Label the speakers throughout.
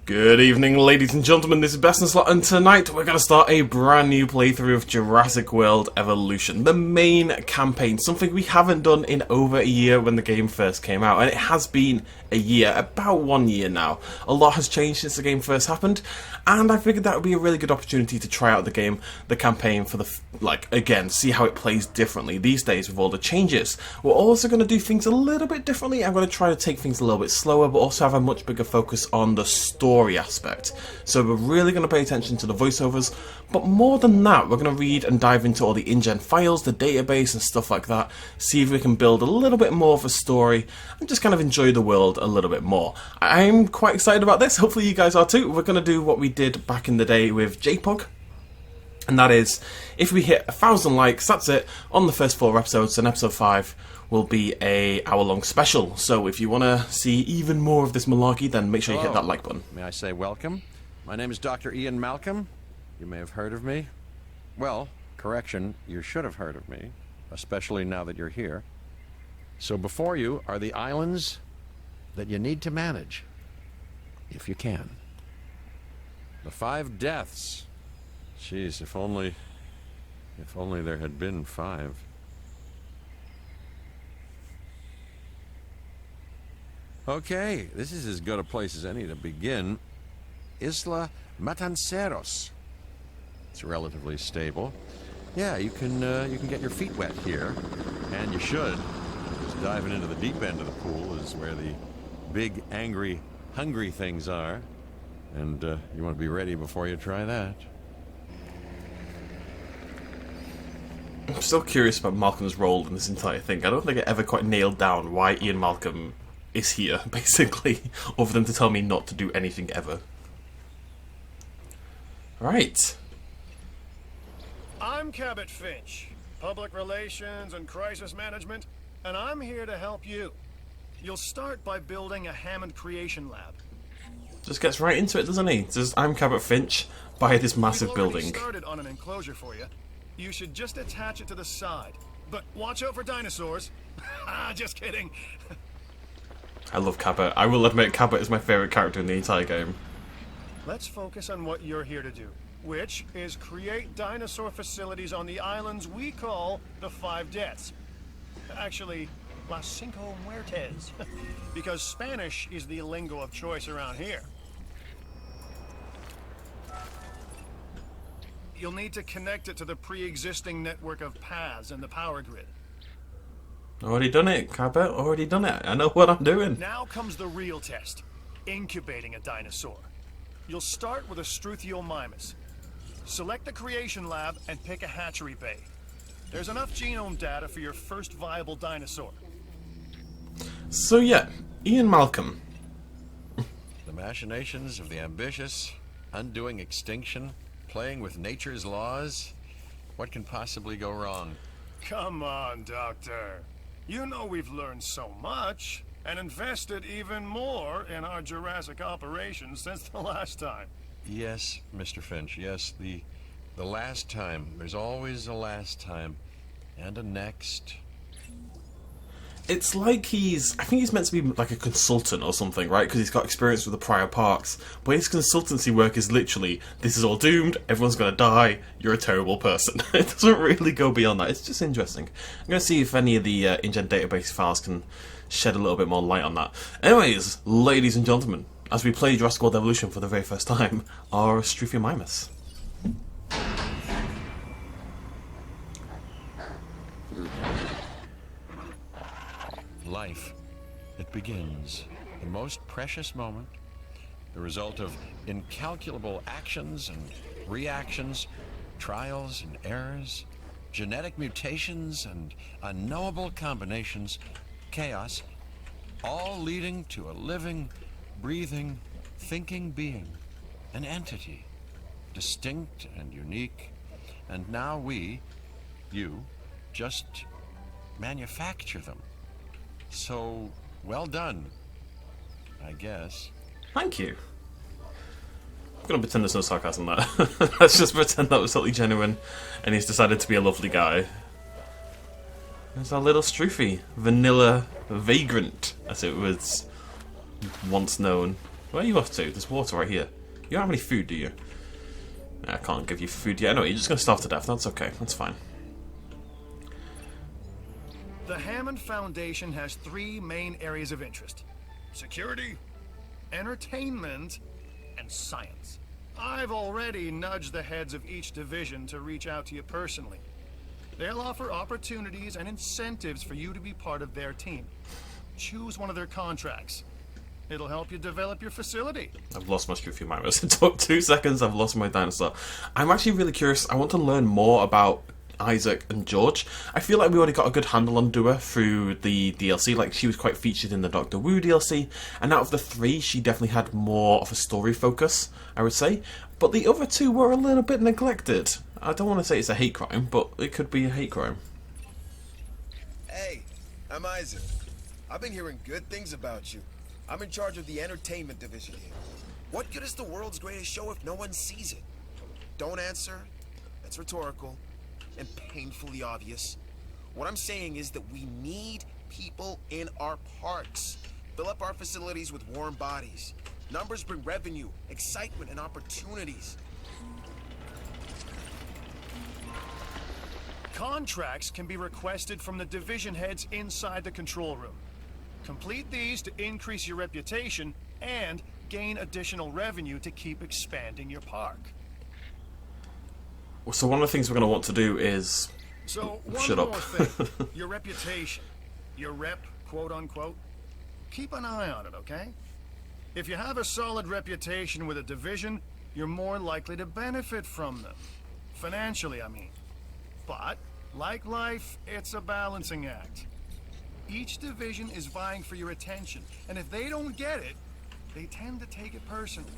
Speaker 1: Good evening, ladies and gentlemen, this is BestInSlot, and tonight we're going to start a brand new playthrough of Jurassic World Evolution, the main campaign, something we haven't done in over a year when the game first came out, and it has been a year, about 1 year now. A lot has changed since the game first happened, and I figured that would be a really good opportunity to try out the game, the campaign, for the, again, see how it plays differently these days with all the changes. We're also going to do things a little bit differently. I'm going to try to take things a little bit slower, but also have a much bigger focus on the story aspect. So we're really going to pay attention to the voiceovers, but more than that, we're going to read and dive into all the InGen files, the database and stuff like that, see if we can build a little bit more of a story and just kind of enjoy the world a little bit more. I'm quite excited about this, hopefully you guys are too. We're going to do what we did back in the day with JPOG, and that is, if we hit 1,000 likes, that's it, on the first 4 episodes, and episode 5 will be a hour-long special. So if you want to see even more of this malarkey, then make sure you hit that like button.
Speaker 2: May I say welcome? My name is Dr. Ian Malcolm. You may have heard of me. Well, correction, you should have heard of me, especially now that you're here. So before you are the islands that you need to manage, if you can. The 5 deaths. Jeez, if only there had been 5. Okay, this is as good a place as any to begin. Isla Matanceros. It's relatively stable. Yeah, you can get your feet wet here, and you should. Just diving into the deep end of the pool is where the big, angry, hungry things are, and you want to be ready before you try that.
Speaker 1: I'm still curious about Malcolm's role in this entire thing. I don't think I ever quite nailed down why Ian Malcolm is here, basically, other than to tell me not to do anything ever. Right.
Speaker 3: I'm Cabot Finch, Public Relations and Crisis Management, and I'm here to help you. You'll start by building a Hammond Creation Lab.
Speaker 1: Just gets right into it, doesn't he? Says, I'm Cabot Finch, buy this massive building.
Speaker 3: We've already started on an enclosure for you. You should just attach it to the side. But watch out for dinosaurs. Just kidding.
Speaker 1: I love Cabot. I will admit Cabot is my favourite character in the entire game.
Speaker 3: Let's focus on what you're here to do, which is create dinosaur facilities on the islands we call the 5 Deaths. Actually, Las Cinco Muertes, because Spanish is the lingo of choice around here. You'll need to connect it to the pre-existing network of paths and the power grid.
Speaker 1: Already done it, Cabot. Already done it. I know what I'm doing.
Speaker 3: Now comes the real test, incubating a dinosaur. You'll start with a Struthiomimus. Select the creation lab and pick a hatchery bay. There's enough genome data for your first viable dinosaur.
Speaker 1: So yeah, Ian Malcolm.
Speaker 2: The machinations of the ambitious, undoing extinction, playing with nature's laws. What can possibly go wrong?
Speaker 3: Come on, Doctor. You know we've learned so much, and invested even more in our Jurassic operations since the last time.
Speaker 2: Yes, Mr. Finch, yes, the last time. There's always a last time. And a next.
Speaker 1: It's like I think he's meant to be like a consultant or something, right? Because he's got experience with the prior parks. But his consultancy work is literally, this is all doomed, everyone's going to die, you're a terrible person. It doesn't really go beyond that. It's just interesting. I'm going to see if any of the InGen database files can shed a little bit more light on that. Anyways, ladies and gentlemen, as we play Jurassic World Evolution for the very first time, our Struthiomimus.
Speaker 2: Life. It begins. The most precious moment. The result of incalculable actions and reactions, trials and errors, genetic mutations and unknowable combinations, chaos, all leading to a living, breathing, thinking being, an entity, distinct and unique. And now we, you, just manufacture them. So, well done, I guess.
Speaker 1: Thank you. I'm going to pretend there's no sarcasm there. Let's just pretend that was totally genuine and he's decided to be a lovely guy. There's our little Struthie, vanilla vagrant, as it was once known. Where are you off to? There's water right here. You don't have any food, do you? I can't give you food yet. No, you're just going to starve to death. That's okay. That's fine.
Speaker 3: The Hammond Foundation has 3 main areas of interest: security, entertainment, and science. I've already nudged the heads of each division to reach out to you personally. They'll offer opportunities and incentives for you to be part of their team. Choose one of their contracts. It'll help you develop your facility.
Speaker 1: I've lost my Street View Mirrors. It took 2 seconds, I've lost my dinosaur. I'm actually really curious. I want to learn more about Isaac and George. I feel like we already got a good handle on Dua through the DLC. Like, she was quite featured in the Doctor Wu DLC, and out of the 3, she definitely had more of a story focus, I would say. But the other 2 were a little bit neglected. I don't want to say it's a hate crime, but it could be a hate crime.
Speaker 4: Hey, I'm Isaac. I've been hearing good things about you. I'm in charge of the entertainment division here. What good is the world's greatest show if no one sees it? Don't answer. That's rhetorical and painfully obvious. What I'm saying is that we need people in our parks. Fill up our facilities with warm bodies. Numbers bring revenue, excitement, and opportunities.
Speaker 3: Contracts can be requested from the division heads inside the control room. Complete these to increase your reputation and gain additional revenue to keep expanding your park.
Speaker 1: So one of the things we're going to want to do is...
Speaker 3: So,
Speaker 1: Shut
Speaker 3: one
Speaker 1: up.
Speaker 3: more thing. Your reputation. Your rep, quote unquote. Keep an eye on it, okay? If you have a solid reputation with a division, you're more likely to benefit from them. Financially, I mean. But, like life, it's a balancing act. Each division is vying for your attention, and if they don't get it, they tend to take it personally.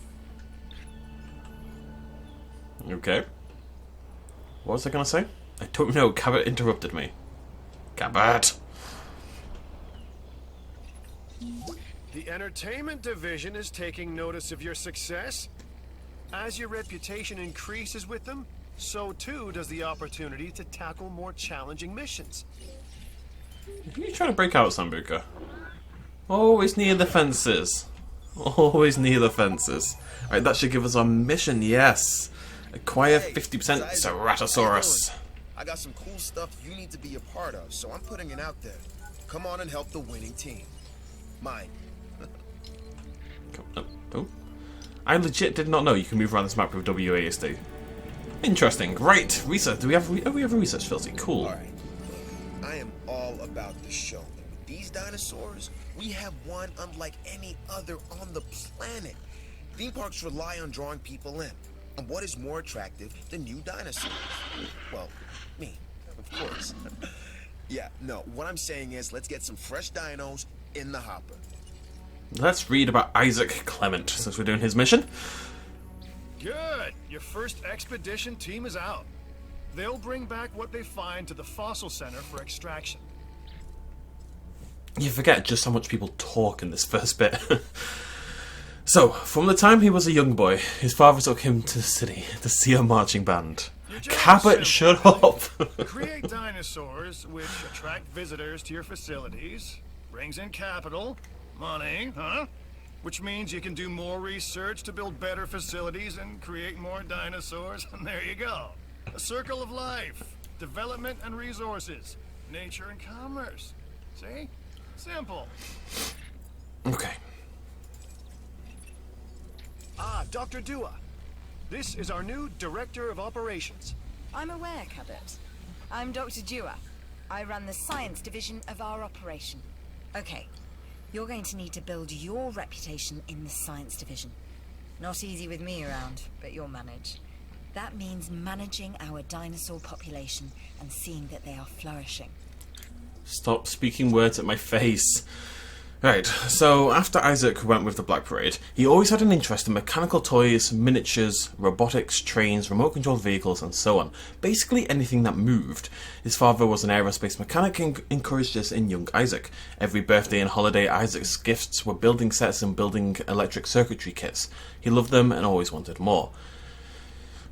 Speaker 1: Okay. What was I going to say? I don't know. Cabot interrupted me. Cabot!
Speaker 3: The entertainment division is taking notice of your success. As your reputation increases with them, so too does the opportunity to tackle more challenging missions.
Speaker 1: Are you trying to break out, Sambuca? Always near the fences. Always near the fences. Alright, that should give us our mission, yes. Acquire 50% Ceratosaurus.
Speaker 4: I got some cool stuff you need to be a part of, so I'm putting it out there. Come on and help the winning team. Mine.
Speaker 1: Oh. I legit did not know you can move around this map with WASD. Interesting. Great. Research. Do we have a research facility? Cool.
Speaker 4: Alright. I am all about the show. With these dinosaurs, we have one unlike any other on the planet. Theme parks rely on drawing people in. And what is more attractive than new dinosaurs? Well, me, of course. Yeah, no, what I'm saying is let's get some fresh dinos in the hopper.
Speaker 1: Let's read about Isaac Clement, since we're doing his mission.
Speaker 3: Good. Your first expedition team is out. They'll bring back what they find to the fossil center for extraction.
Speaker 1: You forget just how much people talk in this first bit. So, from the time he was a young boy, his father took him to the city to see a marching band. Cabot, shut up!
Speaker 3: Create dinosaurs, which attract visitors to your facilities, brings in capital, money, huh? Which means you can do more research to build better facilities and create more dinosaurs, and there you go. A circle of life, development and resources, nature and commerce. See? Simple.
Speaker 1: Okay.
Speaker 3: Ah, Dr. Dua. This is our new Director of Operations.
Speaker 5: I'm aware, Cabot. I'm Dr. Dua. I run the science division of our operation. Okay, you're going to need to build your reputation in the science division. Not easy with me around, but you'll manage. That means managing our dinosaur population and seeing that they are flourishing.
Speaker 1: Stop speaking words at my face. Right, so after Isaac went with the Black Parade, he always had an interest in mechanical toys, miniatures, robotics, trains, remote-controlled vehicles, and so on. Basically anything that moved. His father was an aerospace mechanic and encouraged this in young Isaac. Every birthday and holiday, Isaac's gifts were building sets and building electric circuitry kits. He loved them and always wanted more.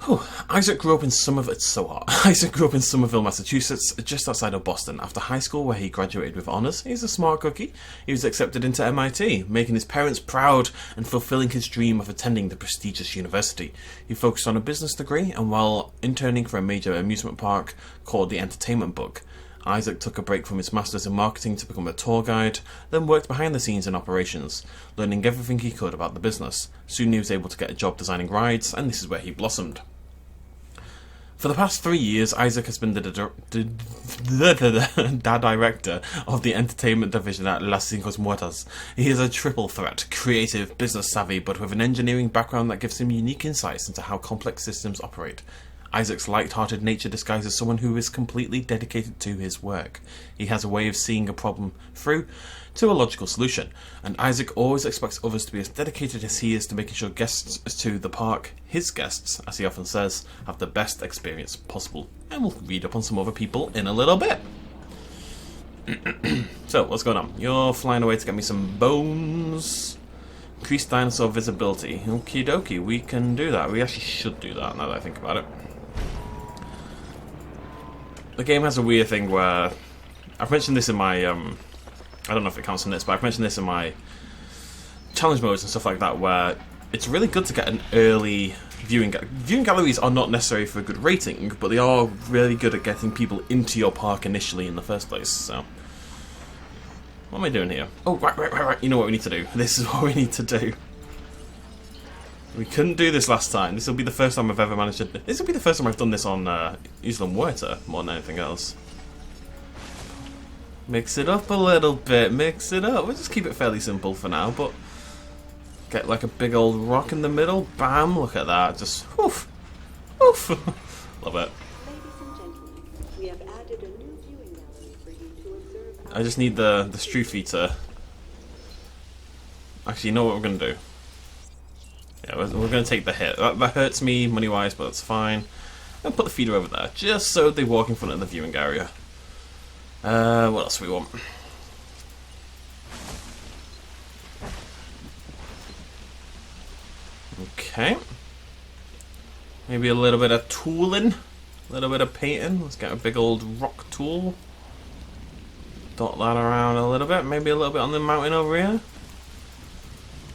Speaker 1: Whew. Isaac grew up in It's so hot. Isaac grew up in Somerville, Massachusetts, just outside of Boston. After high school, where he graduated with honours, he's a smart cookie. He was accepted into MIT, making his parents proud and fulfilling his dream of attending the prestigious university. He focused on a business degree, and while interning for a major amusement park called the Entertainment Bug, Isaac took a break from his masters in marketing to become a tour guide, then worked behind the scenes in operations, learning everything he could about the business. Soon he was able to get a job designing rides, and this is where he blossomed. For the past 3 years, Isaac has been the director of the entertainment division at Las Cinco Muertas. He is a triple threat, creative, business savvy, but with an engineering background that gives him unique insights into how complex systems operate. Isaac's light-hearted nature disguises someone who is completely dedicated to his work. He has a way of seeing a problem through to a logical solution, and Isaac always expects others to be as dedicated as he is to making sure guests to the park, his guests, as he often says, have the best experience possible. And we'll read up on some other people in a little bit. So, what's going on? You're flying away to get me some bones. Increased dinosaur visibility. Okie dokie, we can do that. We actually should do that now that I think about it. The game has a weird thing where I've mentioned this in my I don't know if it counts in this, but I've mentioned this in my challenge modes and stuff like that, where it's really good to get an early viewing galleries are not necessary for a good rating, but they are really good at getting people into your park initially in the first place. So what am I doing here? Oh, right. You know what we need to do. This is what we need to do. We couldn't do this last time. This will be the first time I've ever managed to... This will be the first time I've done this on Isla Muerta more than anything else. Mix it up a little bit. Mix it up. We'll just keep it fairly simple for now, but... Get like a big old rock in the middle. Bam. Look at that. Just... Woof. Woof. Love it.
Speaker 6: We have added a new viewing gallery for you to observe.
Speaker 1: I just need the strew feeder. Actually, you know what we're going to do? Yeah, we're going to take the hit. That hurts me money-wise, but that's fine. I'll put the feeder over there, just so they walk in front of the viewing area. What else do we want? Okay. Maybe a little bit of tooling. A little bit of painting. Let's get a big old rock tool. Dot that around a little bit. Maybe a little bit on the mountain over here.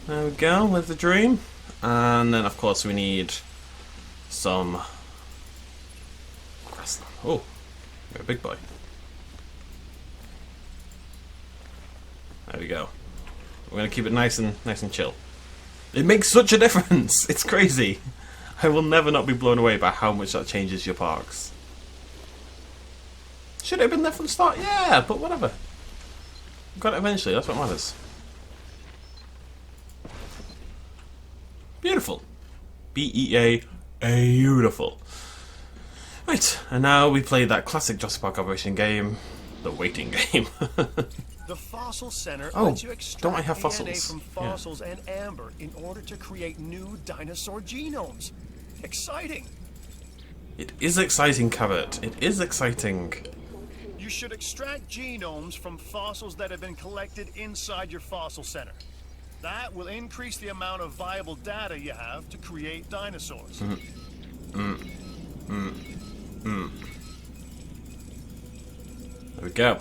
Speaker 1: There we go, with the dream. And then, of course, we need some grassland. Oh, you're a big boy. There we go. We're gonna keep it nice and chill. It makes such a difference. It's crazy. I will never not be blown away by how much that changes your parks. Should it have been there from the start? Yeah, but whatever. We got it eventually. That's what matters. Beautiful. B-E-A, beautiful. Right, and now we play that classic Jurassic Park Operation game, the waiting game.
Speaker 3: The fossil center
Speaker 1: Oh,
Speaker 3: lets you extract
Speaker 1: don't I have
Speaker 3: DNA
Speaker 1: fossils?
Speaker 3: from fossils and amber in order to create new dinosaur genomes. Exciting!
Speaker 1: It is exciting, Cabot. It is exciting.
Speaker 3: You should extract genomes from fossils that have been collected inside your fossil center. That will increase the amount of viable data you have to create dinosaurs.
Speaker 1: There we go.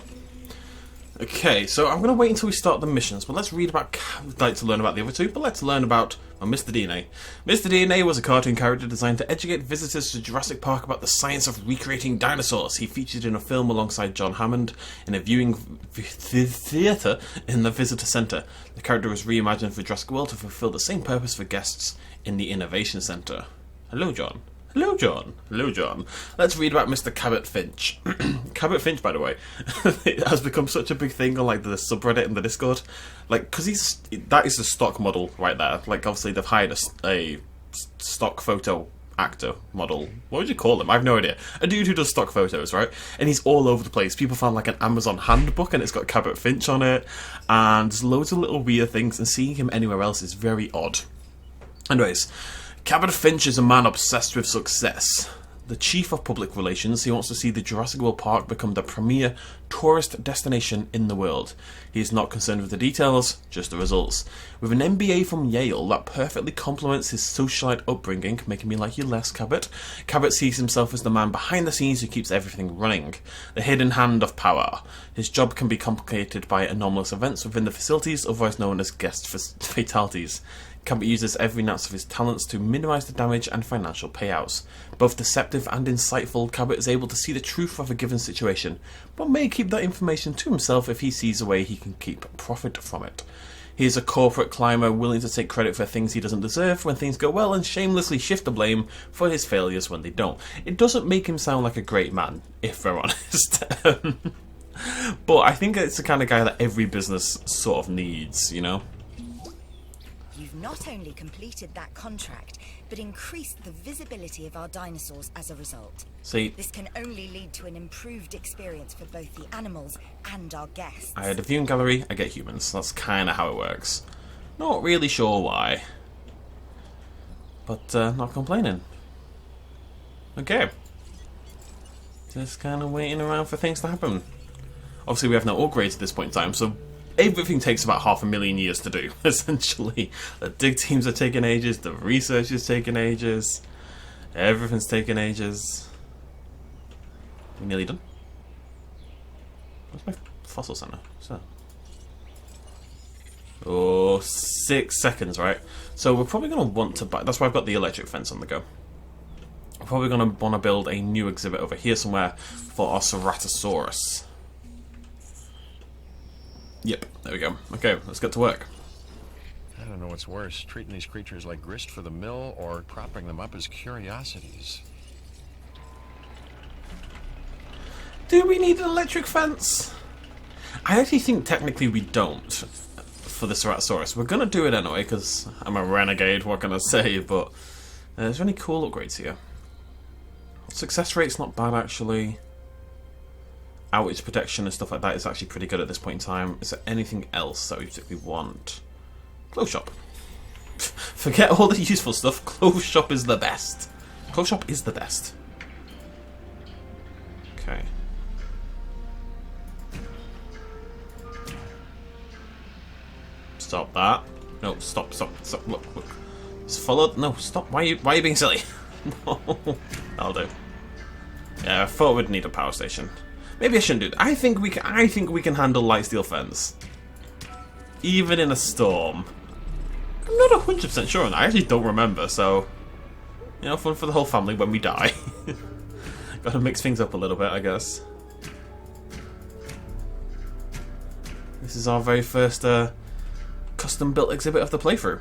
Speaker 1: Okay, so I'm going to wait until we start the missions, but let's read about... I'd like to learn about the other two, but let's learn about Mr. DNA. Mr. DNA was a cartoon character designed to educate visitors to Jurassic Park about the science of recreating dinosaurs. He featured in a film alongside John Hammond in a viewing theatre in the visitor centre. The character was reimagined for Jurassic World to fulfill the same purpose for guests in the Innovation Centre. Hello, John. Hello, John. Hello, John. Let's read about Mr. Cabot Finch. Cabot Finch, by the way, it has become such a big thing on like the subreddit and the Discord. Like, because that is the stock model right there. Like, obviously they've hired a stock photo actor model. What would you call him? I have no idea. A dude who does stock photos, right? And he's all over the place. People found like an Amazon handbook and it's got Cabot Finch on it. And there's loads of little weird things, and seeing him anywhere else is very odd. Anyways, Cabot Finch is a man obsessed with success. the chief of public relations. He wants to see the Jurassic World Park become the premier tourist destination in the world. He's not concerned with the details, just the results. With an MBA from Yale that perfectly complements his socialite upbringing, making me like you less, Cabot. Cabot sees himself as the man behind the scenes who keeps everything running. The hidden hand of power. His job can be complicated by anomalous events within the facilities, otherwise known as guest fatalities. Cabot uses every ounce of his talents to minimise the damage and financial payouts. Both deceptive and insightful, Cabot is able to see the truth of a given situation, but may keep that information to himself if he sees a way he can keep profit from it. He is a corporate climber willing to take credit for things he doesn't deserve when things go well and shamelessly shift the blame for his failures when they don't. It doesn't make him sound like a great man, if we're honest. But I think it's the kind of guy that every business sort of needs, you know?
Speaker 5: You've not only completed that contract, but increased the visibility of our dinosaurs as a result.
Speaker 1: See,
Speaker 5: This can only lead to an improved experience for both the animals and our guests.
Speaker 1: I had a viewing gallery, I get humans. That's kind of how it works. Not really sure why. But not complaining. Okay. Just kind of waiting around for things to happen. Obviously we have no upgrades at this point in time, so everything takes about 500,000 years to do, essentially. The dig teams are taking ages, the research is taking ages, everything's taking ages. We're nearly done. Where's my fossil center? So. Oh, 6 seconds, right? So we're probably going to want to buy... That's why I've got the electric fence on the go. We're probably going to want to build a new exhibit over here somewhere for our Ceratosaurus. Yep, there we go. Okay, let's get to work.
Speaker 2: I don't know what's worse, treating these creatures like grist for the mill or cropping them up as curiosities.
Speaker 1: Do we need an electric fence? I actually think technically we don't for the Ceratosaurus. We're going to do it anyway because I'm a renegade, what can I say, but is there any cool upgrades here? Success rate's not bad actually. Outage protection and stuff like that is actually pretty good at this point in time. Is there anything else that we particularly want? Clothes shop. Forget all the useful stuff. Clothes shop is the best. Clothes shop is the best. Okay. Stop that. No, stop. Look. Just follow. No, stop. Why are you being silly? No. That'll do. Yeah, I thought we'd need a power station. Maybe I shouldn't do that. I think we can handle light steel fence. Even in a storm. I'm not 100% sure on that. I actually don't remember, so... You know, fun for the whole family when we die. Gotta mix things up a little bit, I guess. This is our very first custom-built exhibit of the playthrough.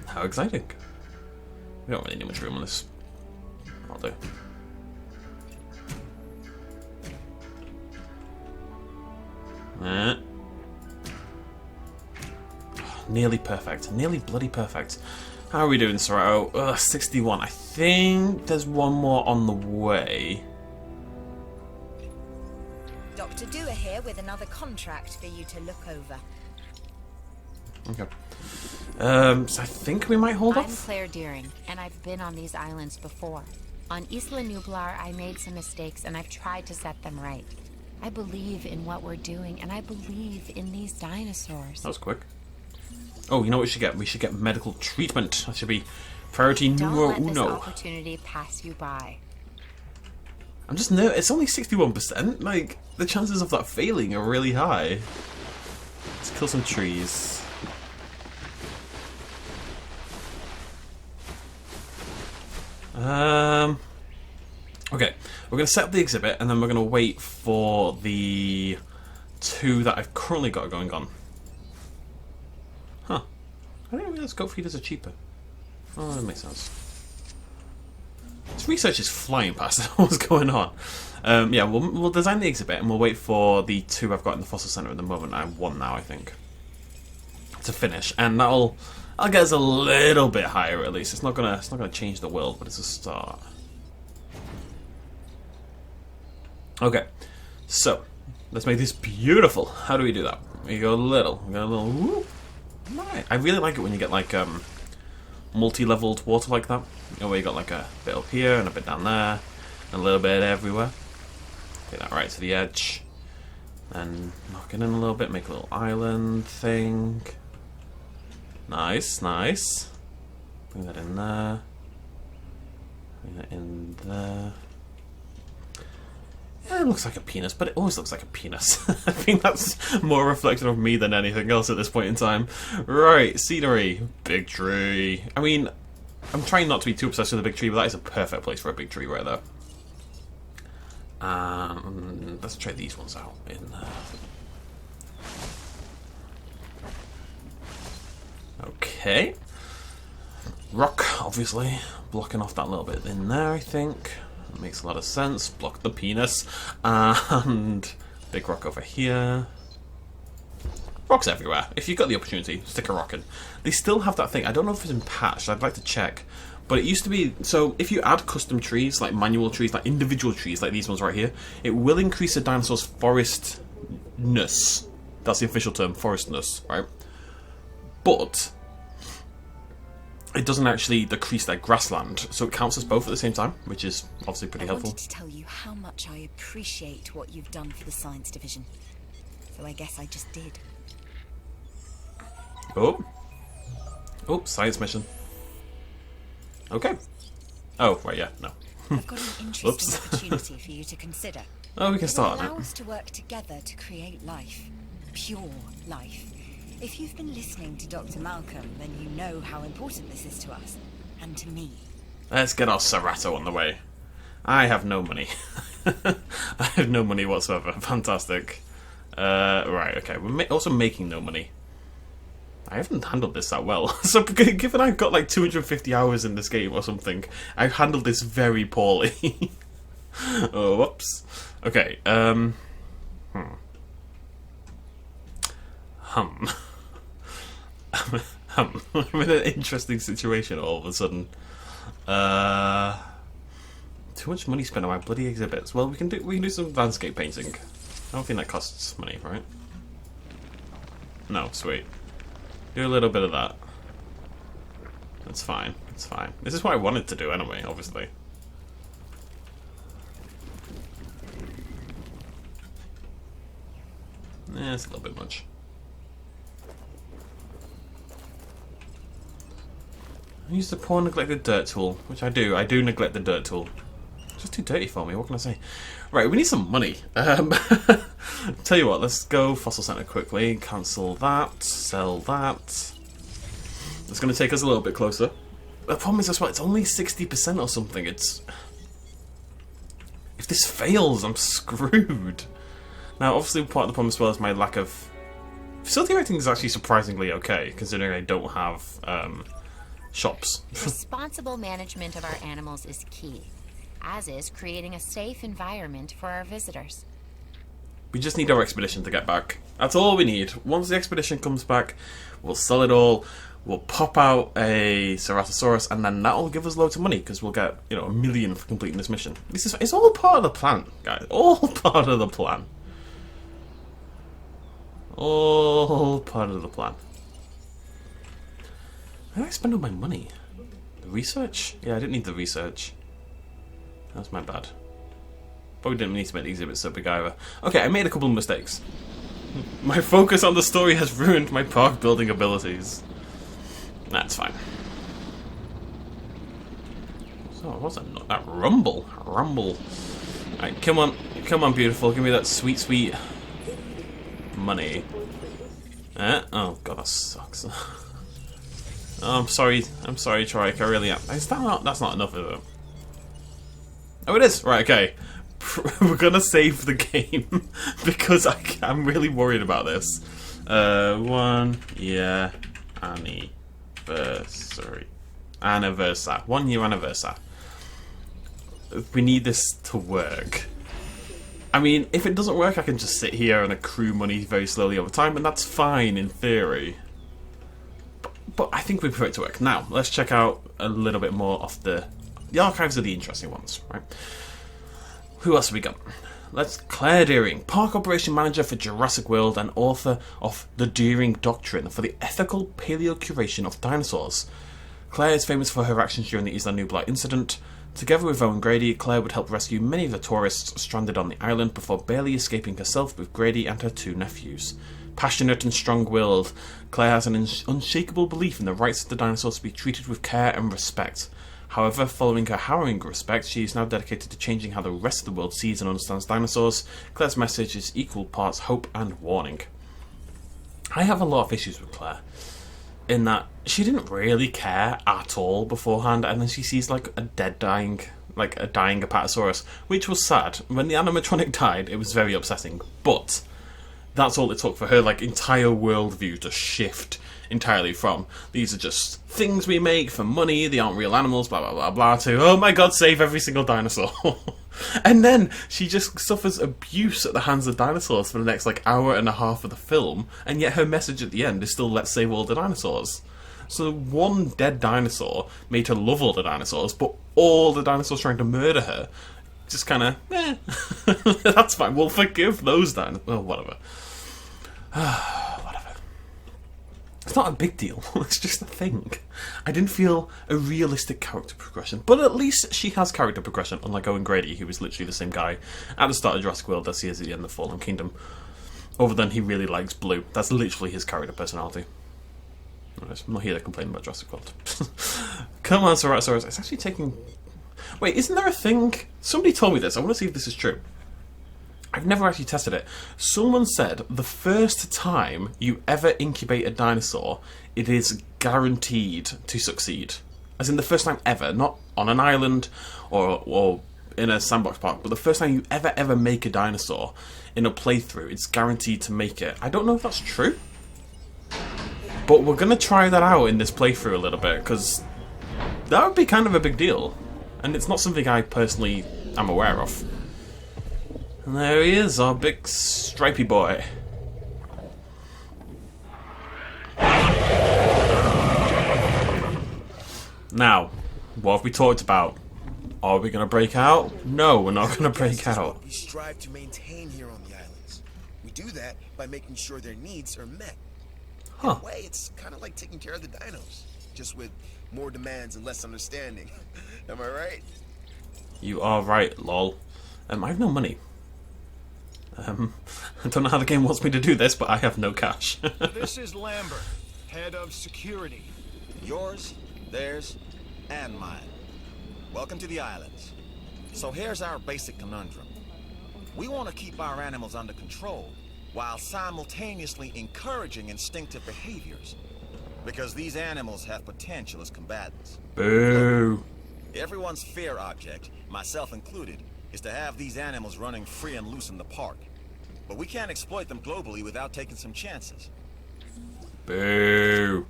Speaker 1: How exciting. We don't really need much room on this. I'll do. Nearly perfect. Nearly bloody perfect. How are we doing, Cerato? 61. I think there's one more on the way.
Speaker 5: Dr. Dewar here with another contract for you to look over.
Speaker 1: Okay. So I think we might hold
Speaker 7: I'm
Speaker 1: off.
Speaker 7: Claire Deering, and I've been on these islands before. On Isla Nublar, I made some mistakes, and I've tried to set them right. I believe in what we're doing, and I believe in these dinosaurs.
Speaker 1: That was quick. Oh, you know what we should get? We should get medical treatment. That should be priority numero
Speaker 7: Don't let this
Speaker 1: uno.
Speaker 7: opportunity pass you by.
Speaker 1: I'm just nervous. It's only 61%. Like, the chances of that failing are really high. Let's kill some trees. Okay, we're going to set up the exhibit and then we're going to wait for the 2 that I've currently got going on. Huh. I didn't realize goat feeders are cheaper. Oh, that makes sense. This research is flying past what's going on. Yeah, we'll design the exhibit and we'll wait for the 2 I've got in the fossil center at the moment. I have 1 now, I think, to finish, and I'll get us a little bit higher at least. It's not gonna change the world, but it's a start. Okay, so let's make this beautiful. How do we do that? We go a little. We go a little. Whoop. Right. I really like it when you get like multi-leveled water like that. You know, where you got like a bit up here and a bit down there, and a little bit everywhere. Take that right to the edge. And knock it in a little bit, make a little island thing. Nice, nice. Bring that in there. Bring that in there. It looks like a penis, but it always looks like a penis. I think that's more reflective of me than anything else at this point in time. Right, scenery. Big tree. I mean, I'm trying not to be too obsessed with a big tree, but that is a perfect place for a big tree right there. Let's try these ones out in there. Okay. Rock, obviously. Blocking off that little bit in there, I think. That makes a lot of sense. Block the penis. And big rock over here. Rocks everywhere. If you've got the opportunity, stick a rock in. They still have that thing. I don't know if it's been patched. I'd like to check. But it used to be... So, if you add custom trees, like manual trees, like individual trees, like these ones right here, it will increase the dinosaur's forestness. That's the official term, forestness, right? But it doesn't actually decrease their grassland, so it counts as both at the same time, which is obviously pretty helpful.
Speaker 5: I wanted to tell you how much I appreciate what you've done for the science division. So I guess I just did.
Speaker 1: Oh. Oh, science mission. Okay. Oh, right, yeah, no.
Speaker 5: I've got an interesting opportunity for you to consider.
Speaker 1: Oh, we can start
Speaker 5: It will
Speaker 1: on
Speaker 5: allow
Speaker 1: it.
Speaker 5: us to work together to create life. Pure life. If you've been listening to Dr. Malcolm, then you know how important this is to us. And to me.
Speaker 1: Let's get our Serato on the way. I have no money. I have no money whatsoever. Fantastic. Right, okay. We're also making no money. I haven't handled this that well. So, given I've got like 250 hours in this game or something, I've handled this very poorly. Oh, whoops. Okay, I'm in an interesting situation all of a sudden. Too much money spent on my bloody exhibits. Well, we can do some landscape painting. I don't think that costs money, right? No, sweet. Do a little bit of that. That's fine. It's fine. This is what I wanted to do anyway, obviously. It's a little bit much. I use the poor neglected dirt tool, which I do. I do neglect the dirt tool. It's just too dirty for me, what can I say? Right, we need some money. Tell you what, let's go Fossil Center quickly. Cancel that. Sell that. It's going to take us a little bit closer. The problem is as well, it's only 60% or something. It's... If this fails, I'm screwed. Now, obviously, part of the problem as well is my lack of... Facility rating is actually surprisingly okay, considering I don't have shops.
Speaker 7: Responsible management of our animals is key, as is creating a safe environment for our visitors.
Speaker 1: We just need our expedition to get back. That's all we need. Once the expedition comes back, we'll sell it all. We'll pop out a Ceratosaurus, and then that'll give us loads of money because we'll get, you know, 1 million for completing this mission. It's all part of the plan, guys. All part of the plan. All part of the plan. Where did I spend all my money? The research? Yeah, I didn't need the research. That's my bad. Probably didn't need to make the exhibit so big either. Okay, I made a couple of mistakes. My focus on the story has ruined my park building abilities. That's fine. So, what's that rumble? Rumble. Alright, come on, beautiful. Give me that sweet, sweet money. Oh god, that sucks. Oh, I'm sorry, Troik, I really am. Is that not, that's not enough, is it? Oh, it is! Right, okay. We're gonna save the game, because I'm really worried about this. 1 year anniversary. 1 year anniversary. We need this to work. I mean, if it doesn't work, I can just sit here and accrue money very slowly over time, and that's fine in theory. But I think we prefer it to work. Now, let's check out a little bit more of the archives are the interesting ones, right? Who else have we got? Claire Deering, Park Operation Manager for Jurassic World and author of The Deering Doctrine for the Ethical Paleocuration of Dinosaurs. Claire is famous for her actions during the Isla Nublar incident. Together with Owen Grady, Claire would help rescue many of the tourists stranded on the island before barely escaping herself with Grady and her 2 nephews. Passionate and strong-willed, Claire has an unshakable belief in the rights of the dinosaurs to be treated with care and respect. However, following her harrowing respect, she is now dedicated to changing how the rest of the world sees and understands dinosaurs. Claire's message is equal parts hope and warning. I have a lot of issues with Claire, in that she didn't really care at all beforehand, and then she sees like a dying Apatosaurus, which was sad. When the animatronic died, it was very upsetting, but that's all it took for her like entire worldview to shift entirely from these are just things we make for money, they aren't real animals, blah blah blah blah, to oh my god, save every single dinosaur. And then she just suffers abuse at the hands of dinosaurs for the next like hour and a half of the film, and yet her message at the end is still let's save all the dinosaurs. So one dead dinosaur made her love all the dinosaurs, but all the dinosaurs trying to murder her just kind of that's fine, we'll forgive those dinosaurs. Well, whatever. It's not a big deal, it's just a thing. I didn't feel a realistic character progression, but at least she has character progression, unlike Owen Grady, who is literally the same guy at the start of Jurassic World as he is at the end of Fallen Kingdom. Other than he really likes blue. That's literally his character personality. Anyways, I'm not here to complain about Jurassic World. Come on, Ceratosaurus. It's actually taking... Wait, isn't there a thing? Somebody told me this, I want to see if this is true. I've never actually tested it. Someone said the first time you ever incubate a dinosaur, it is guaranteed to succeed. As in the first time ever, not on an island or in a sandbox park, but the first time you ever make a dinosaur in a playthrough, it's guaranteed to make it. I don't know if that's true, but we're going to try that out in this playthrough a little bit, because that would be kind of a big deal. And it's not something I personally am aware of. And there he is, our big stripy boy. Now, what have we talked about? Are we going to break out? No, we're not going to break out.
Speaker 4: We strive to maintain here on the islands. We do that by making sure their needs are met. In a way, it's kind of like taking care of the dinos, just with more demands and less understanding. Am I right?
Speaker 1: You are right, lol. I have no money. I don't know how the game wants me to do this, but I have no cash.
Speaker 3: This is Lambert, head of security.
Speaker 8: Yours, theirs, and mine. Welcome to the islands. So here's our basic conundrum. We want to keep our animals under control while simultaneously encouraging instinctive behaviors, because these animals have potential as combatants.
Speaker 1: Boo.
Speaker 8: Everyone's fear object, myself included, is to have these animals running free and loose in the park. But we can't exploit them globally without taking some chances.
Speaker 1: Boo.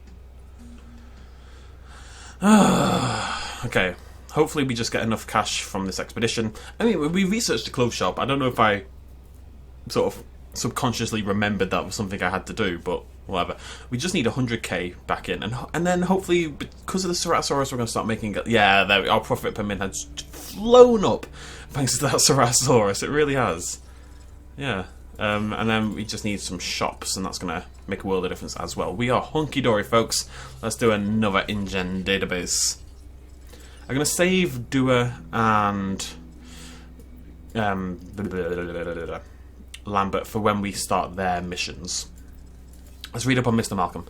Speaker 1: Okay, hopefully we just get enough cash from this expedition. I mean, we researched the clothes shop. I don't know if I sort of subconsciously remembered that was something I had to do, but whatever. We just need 100k back in, and then hopefully, because of the Ceratosaurus, we're going to start making... Yeah, there, our profit per min has flown up thanks to that Ceratosaurus. It really has. Yeah. And then we just need some shops, and that's going to make a world of difference as well. We are hunky-dory, folks. Let's do another InGen database. I'm going to save Dua and Lambert for when we start their missions. Let's read up on Mr. Malcolm.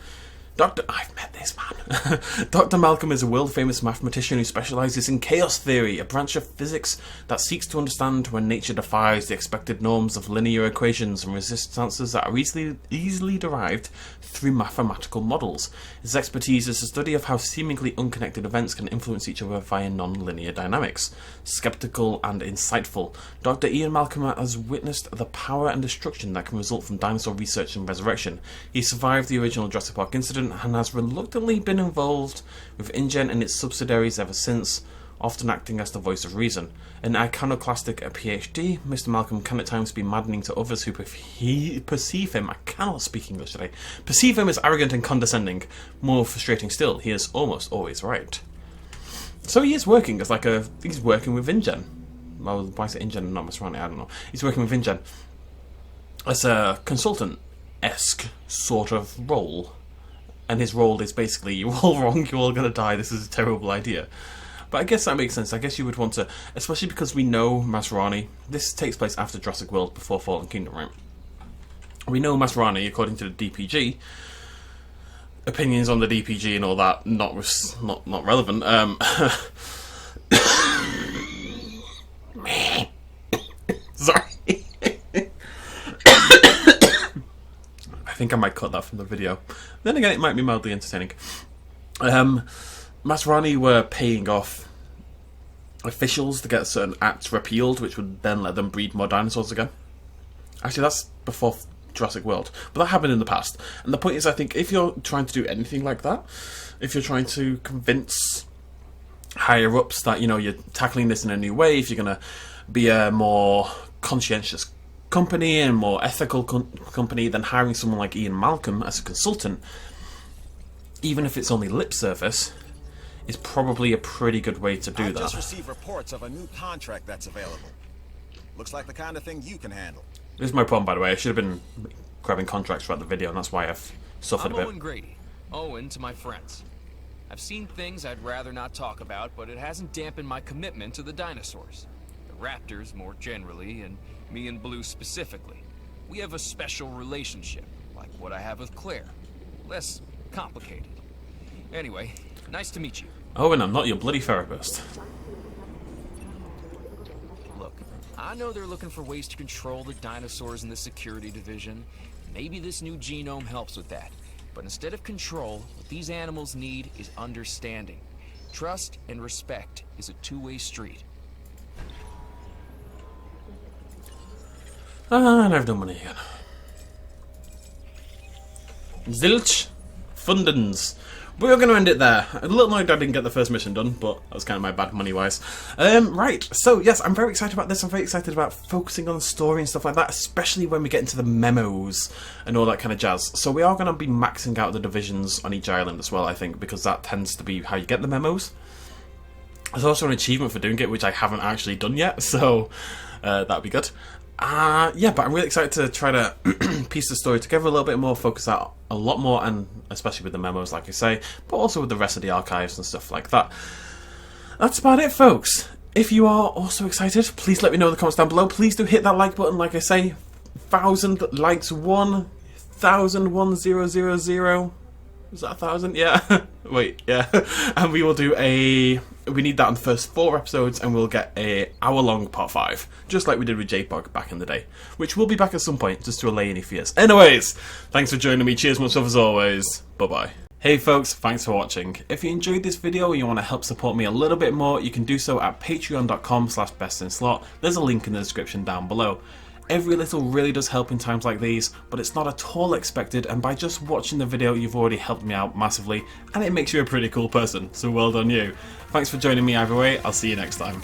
Speaker 1: I've met this man. Dr. Malcolm is a world-famous mathematician who specialises in chaos theory, a branch of physics that seeks to understand when nature defies the expected norms of linear equations and resists answers that are easily derived through mathematical models. His expertise is the study of how seemingly unconnected events can influence each other via non-linear dynamics. Skeptical and insightful, Dr. Ian Malcolm has witnessed the power and destruction that can result from dinosaur research and resurrection. He survived the original Jurassic Park incident and has reluctantly been involved with InGen and its subsidiaries ever since, often acting as the voice of reason. An iconoclastic PhD, Mr. Malcolm can at times be maddening to others who perceive him, I cannot speak English today, perceive him as arrogant and condescending. More frustrating still, he is almost always right. So he is working as he's working with InGen. Well, why is it InGen and not Maserati? I don't know. He's working with InGen as a consultant-esque sort of role. and his role is basically, you're all wrong, you're all gonna die, this is a terrible idea. But I guess that makes sense. I guess you would want to, especially because we know Masrani, this takes place after Jurassic World, before Fallen Kingdom, right? We know Masrani, according to the DPG, opinions on the DPG and all that, not relevant. Sorry. I think I might cut that from the video. Then again, it might be mildly entertaining. Masrani were paying off officials to get certain acts repealed, which would then let them breed more dinosaurs again. Actually, that's before Jurassic World, but that happened in the past. And the point is, I think if you're trying to do anything like that, if you're trying to convince higher ups that, you know, you're tackling this in a new way, if you're going to be a more conscientious company and more ethical company, then hiring someone like Ian Malcolm as a consultant, even if it's only lip service, is probably a pretty good way to do
Speaker 8: I've
Speaker 1: that.
Speaker 8: just received reports of a new contract that's available. Looks like the kind of thing you can handle.
Speaker 1: This is my problem, by the way. I should have been grabbing contracts throughout the video, and that's why I've suffered
Speaker 9: I'm
Speaker 1: a bit.
Speaker 9: Owen Grady. Owen to my friends. I've seen things I'd rather not talk about, but it hasn't dampened my commitment to the dinosaurs. The raptors more generally, and me and Blue specifically. We have a special relationship, like what I have with Claire. Less complicated. Anyway, nice to meet you.
Speaker 1: Owen, I'm not your bloody therapist.
Speaker 9: Look, I know they're looking for ways to control the dinosaurs in the security division. Maybe this new genome helps with that. But instead of control, what these animals need is understanding. Trust and respect is a two-way street.
Speaker 1: And I've done money again. Zilch. Fundins. We're going to end it there. A little annoyed I didn't get the first mission done, but that was kind of my bad money-wise. Right, so yes, I'm very excited about this. I'm very excited about focusing on the story and stuff like that, especially when we get into the memos and all that kind of jazz. So we are going to be maxing out the divisions on each island as well, I think, because that tends to be how you get the memos. There's also an achievement for doing it, which I haven't actually done yet, so that'd be good. Yeah, but I'm really excited to try to piece the story together a little bit more, focus out a lot more, and especially with the memos, like I say, but also with the rest of the archives and stuff like that. That's about it, folks. If you are also excited, please let me know in the comments down below. Please do hit that like button, like I say. 1,000 likes, 1,000,1000. Is that 1,000? Yeah. Wait, yeah. And we will do we need that on the first 4 episodes, and we'll get a hour-long part 5, just like we did with J-Bug back in the day, which will be back at some point, just to allay any fears. Anyways, thanks for joining me. Cheers, much love as always. Bye-bye. Hey folks, thanks for watching. If you enjoyed this video and you want to help support me a little bit more, you can do so at patreon.com/bestinslot. There's a link in the description down below. Every little really does help in times like these, but it's not at all expected, and by just watching the video you've already helped me out massively, and it makes you a pretty cool person, so well done you. Thanks for joining me either way, I'll see you next time.